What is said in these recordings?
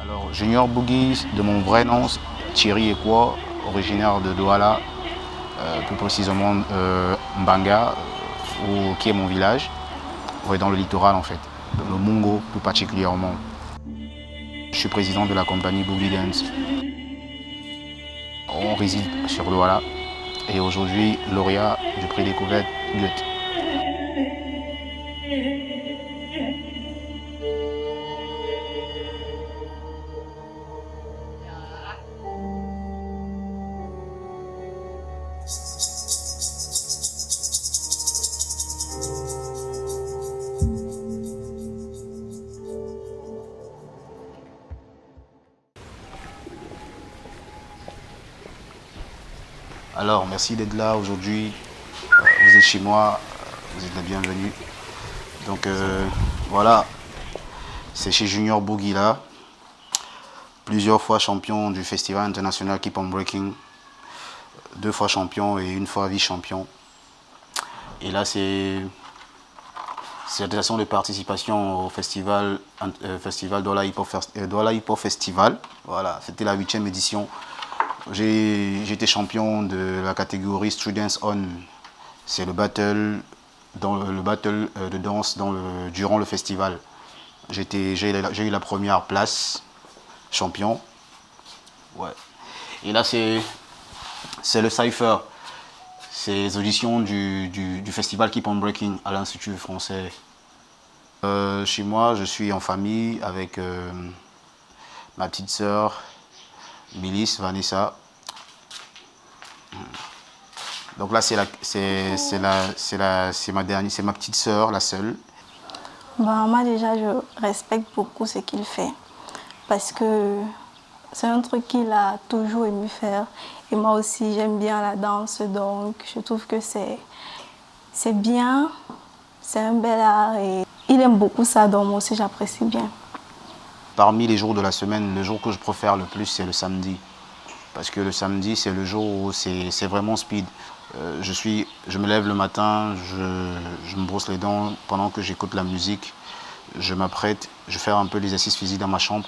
Alors, Junior Boogie, de mon vrai nom, Thierry Ekwo, originaire de Douala, plus précisément Mbanga, qui est mon village, dans le littoral en fait, le Mungo plus particulièrement. Je suis président de la compagnie Boogie Dance. On réside sur Douala et aujourd'hui lauréat du prix découverte Goethe. Alors, merci d'être là aujourd'hui. Vous êtes chez moi, vous êtes les bienvenus. Donc voilà, c'est chez Junior Boogie là. Plusieurs fois champion du Festival international Keep on Breaking. 2 fois champion et 1 fois vice-champion. Et là, c'est l'attestation de participation au festival Douala Hip Hop Festival. Voilà, c'était la 8e édition. J'ai été champion de la catégorie Students On. C'est le battle de danse durant le festival. J'ai eu la première place, champion. Ouais. Et là, c'est le cypher. C'est les auditions du festival Keep on Breaking à l'Institut français. Chez moi, je suis en famille avec ma petite sœur, Milice, Vanessa. Donc là, c'est ma petite sœur, la seule. Bon, moi déjà, je respecte beaucoup ce qu'il fait parce que c'est un truc qu'il a toujours aimé faire. Et moi aussi, j'aime bien la danse, donc je trouve que c'est bien, c'est un bel art et il aime beaucoup ça, donc moi aussi j'apprécie bien. Parmi les jours de la semaine, le jour que je préfère le plus, c'est le samedi. Parce que le samedi, c'est le jour où c'est vraiment speed. Je me lève le matin, je me brosse les dents pendant que j'écoute la musique. Je m'apprête, je fais un peu l'exercice physique dans ma chambre.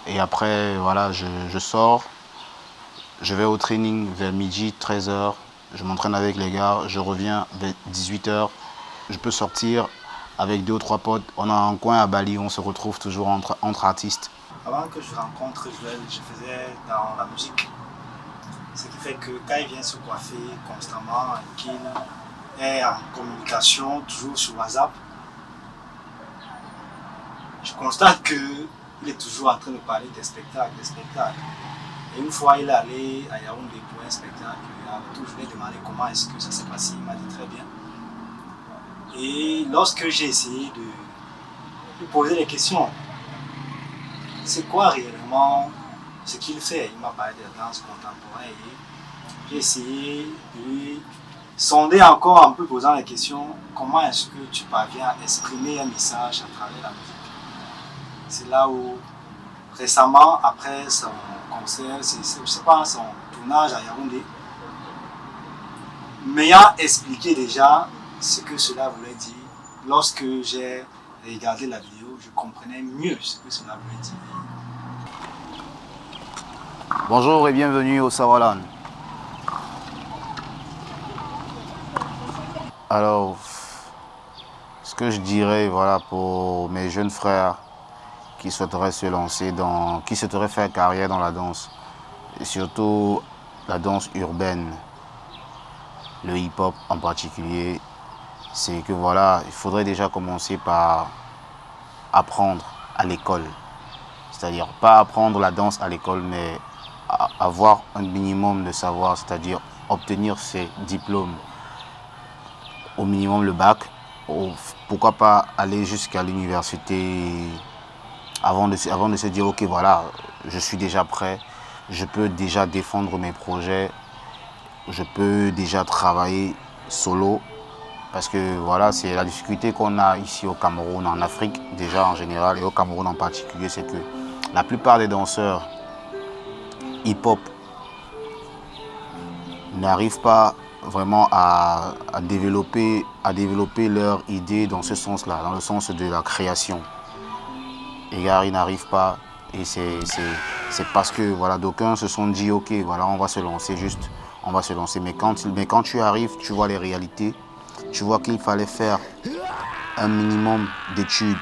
Et après, voilà, je sors. Je vais au training vers midi, 13h. Je m'entraîne avec les gars. Je reviens vers 18h. Je peux sortir avec 2 ou 3 potes. On a un coin à Bali où on se retrouve toujours entre artistes. Avant que je rencontre Joël, je faisais dans la musique. Ce qui fait que quand il vient se coiffer constamment et qu'il est en communication, toujours sur WhatsApp, je constate qu'il est toujours en train de parler des spectacles. Et une fois, il est allé à Yaoundé pour un spectacle. Je lui ai demandé comment est-ce que ça s'est passé. Il m'a dit très bien. Et lorsque j'ai essayé de lui poser des questions, c'est quoi réellement ce qu'il fait? Il m'a parlé de la danse contemporaine et j'ai essayé de lui sonder encore un peu, posant la question comment est-ce que tu parviens à exprimer un message à travers la musique. C'est là où récemment, après son concert, son tournage à Yaoundé, m'ayant expliqué déjà ce que cela voulait dire, lorsque j'ai regardé la vidéo, je comprenais mieux ce que cela voulait dire. Bonjour et bienvenue au Sawalan. Alors, ce que je dirais, voilà, pour mes jeunes frères qui souhaiteraient se lancer qui souhaiteraient faire carrière dans la danse, et surtout la danse urbaine, le hip-hop en particulier, c'est que voilà, il faudrait déjà commencer par apprendre à l'école. C'est-à-dire pas apprendre la danse à l'école, mais avoir un minimum de savoir, c'est-à-dire obtenir ses diplômes, au minimum le bac, pourquoi pas aller jusqu'à l'université avant de se dire ok voilà, je suis déjà prêt, je peux déjà défendre mes projets, je peux déjà travailler solo, parce que voilà, c'est la difficulté qu'on a ici au Cameroun, en Afrique déjà en général et au Cameroun en particulier, c'est que la plupart des danseurs hip-hop n'arrivent pas vraiment à développer leur idée dans ce sens-là, dans le sens de la création. les gars, ils n'arrivent pas. Et c'est parce que voilà, d'aucuns se sont dit, ok, voilà, on va se lancer, juste, on va se lancer. Mais quand tu arrives, tu vois les réalités, tu vois qu'il fallait faire un minimum d'études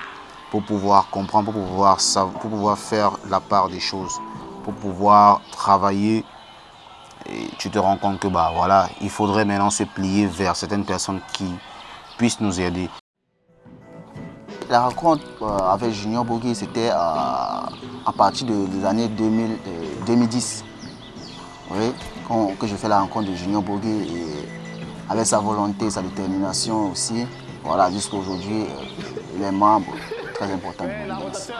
pour pouvoir comprendre, pour pouvoir faire la part des choses, pour pouvoir travailler. Et tu te rends compte que bah, voilà, il faudrait maintenant se plier vers certaines personnes qui puissent nous aider. La rencontre avec Junior Bourgui, c'était à partir des années 2010. Oui, que je fais la rencontre de Junior Bourgui et avec sa volonté, sa détermination aussi. Voilà, jusqu'à aujourd'hui, il est membre très important de Bourguiness.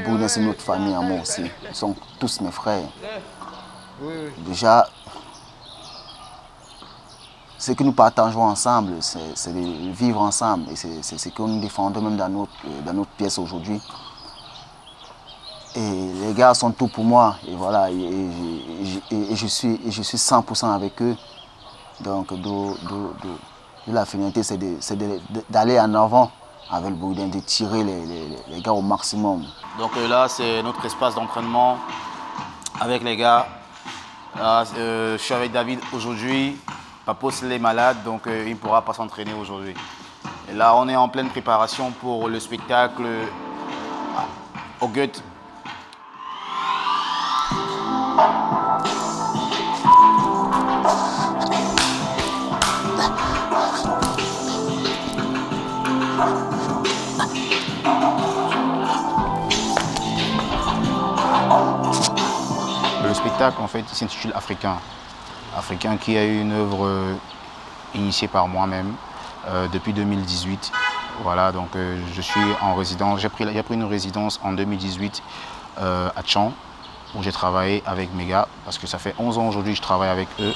Bourguiness, c'est notre famille à moi aussi. Ils sont tous mes frères. Déjà, ce que nous partageons ensemble, c'est de vivre ensemble. Et c'est ce que nous défendons même dans notre pièce aujourd'hui. Et les gars sont tout pour moi. Et voilà, et je suis 100% avec eux. Donc, la finalité, c'est d'aller en avant avec le Bourguin, de tirer les gars au maximum. Donc là, c'est notre espace d'entraînement avec les gars. Là, je suis avec David aujourd'hui. Papos est malade, donc il ne pourra pas s'entraîner aujourd'hui. Et là, on est en pleine préparation pour le spectacle au Goethe. Le spectacle, en fait, s'intitule Africain. Africain qui a eu une œuvre initiée par moi-même depuis 2018. Voilà, donc je suis en résidence. J'ai pris une résidence en 2018 à Tchang, où j'ai travaillé avec mes gars, parce que ça fait 11 ans aujourd'hui que je travaille avec eux.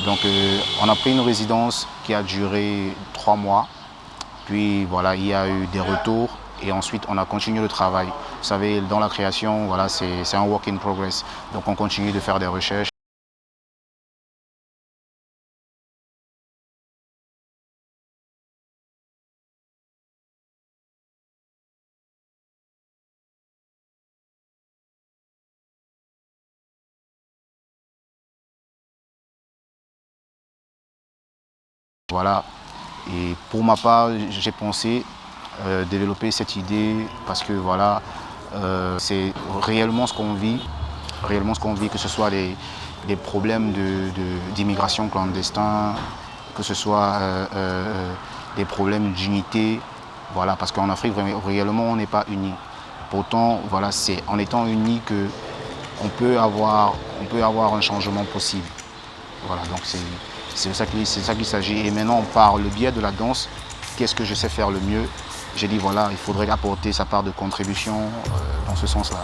Donc on a pris une résidence qui a duré 3 mois. Puis voilà, il y a eu des retours et ensuite on a continué le travail. Vous savez, dans la création, voilà, c'est un work in progress. Donc on continue de faire des recherches. Voilà. Et pour ma part, j'ai pensé développer cette idée parce que voilà, c'est réellement ce qu'on vit, que ce soit des problèmes d'immigration clandestine, que ce soit des problèmes d'unité, voilà, parce qu'en Afrique, réellement, on n'est pas unis. Pourtant, voilà, c'est en étant unis qu'on peut avoir un changement possible. Voilà, donc c'est ça qu'il s'agit. Et maintenant, par le biais de la danse, qu'est-ce que je sais faire le mieux? J'ai dit, voilà, il faudrait apporter sa part de contribution dans ce sens-là.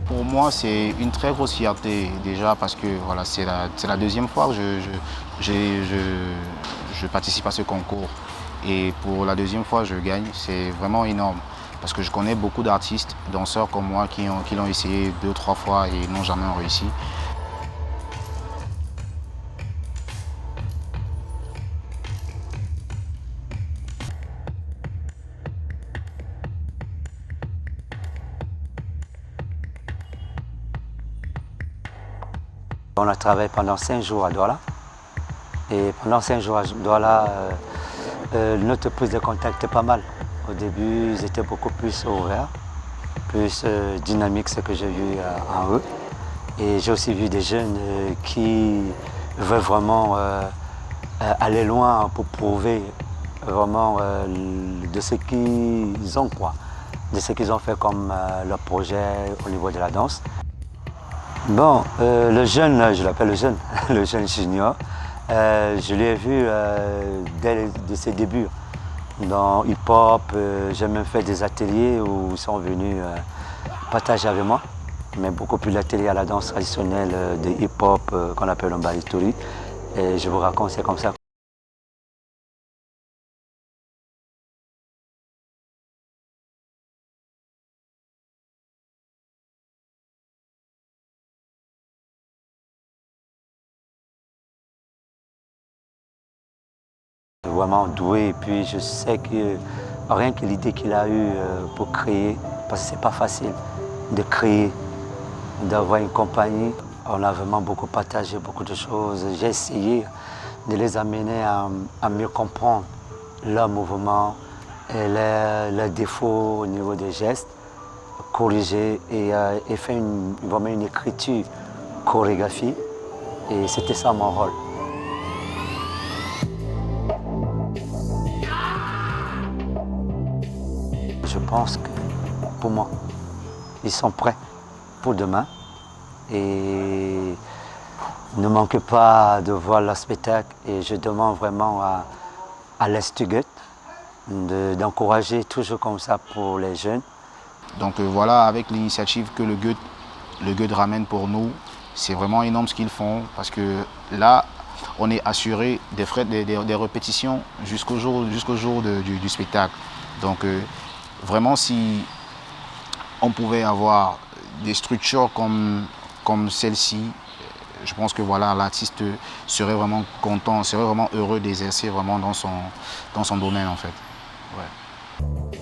Pour moi, c'est une très grosse fierté déjà parce que voilà, c'est la deuxième fois que je participe à ce concours. Et pour la deuxième fois, je gagne. C'est vraiment énorme parce que je connais beaucoup d'artistes, danseurs comme moi qui l'ont essayé 2-3 fois et n'ont jamais réussi. On a travaillé pendant 5 jours à Douala. Et pendant 5 jours à Douala, notre prise de contact était pas mal. Au début, ils étaient beaucoup plus ouverts, plus dynamiques, ce que j'ai vu en eux. Et j'ai aussi vu des jeunes qui veulent vraiment aller loin pour prouver vraiment de ce qu'ils ont, quoi, de ce qu'ils ont fait comme leur projet au niveau de la danse. Bon, le jeune, je l'appelle le jeune, le jeune junior, je l'ai vu dès ses débuts dans hip-hop. J'ai même fait des ateliers où ils sont venus partager avec moi, mais beaucoup plus d'ateliers à la danse traditionnelle de hip-hop qu'on appelle un baritori. Et je vous raconte, c'est comme ça. Vraiment doué, et puis je sais que rien que l'idée qu'il a eue pour créer, parce que c'est pas facile de créer, d'avoir une compagnie, on a vraiment beaucoup partagé beaucoup de choses. J'ai essayé de les amener à mieux comprendre leurs mouvements et leurs défauts au niveau des gestes, corriger et faire vraiment une écriture chorégraphie. Et c'était ça mon rôle. Je pense que pour moi, ils sont prêts pour demain. Et ne manquez pas de voir le spectacle. Et je demande vraiment à l'Institut d'encourager toujours comme ça pour les jeunes. Donc voilà, avec l'initiative que le Goethe ramène pour nous, c'est vraiment énorme ce qu'ils font parce que là, on est assuré des frais, des répétitions jusqu'au jour du spectacle. Donc vraiment, si on pouvait avoir des structures comme celle-ci, je pense que voilà, l'artiste serait vraiment content, serait vraiment heureux d'exercer vraiment dans son domaine en fait. Ouais.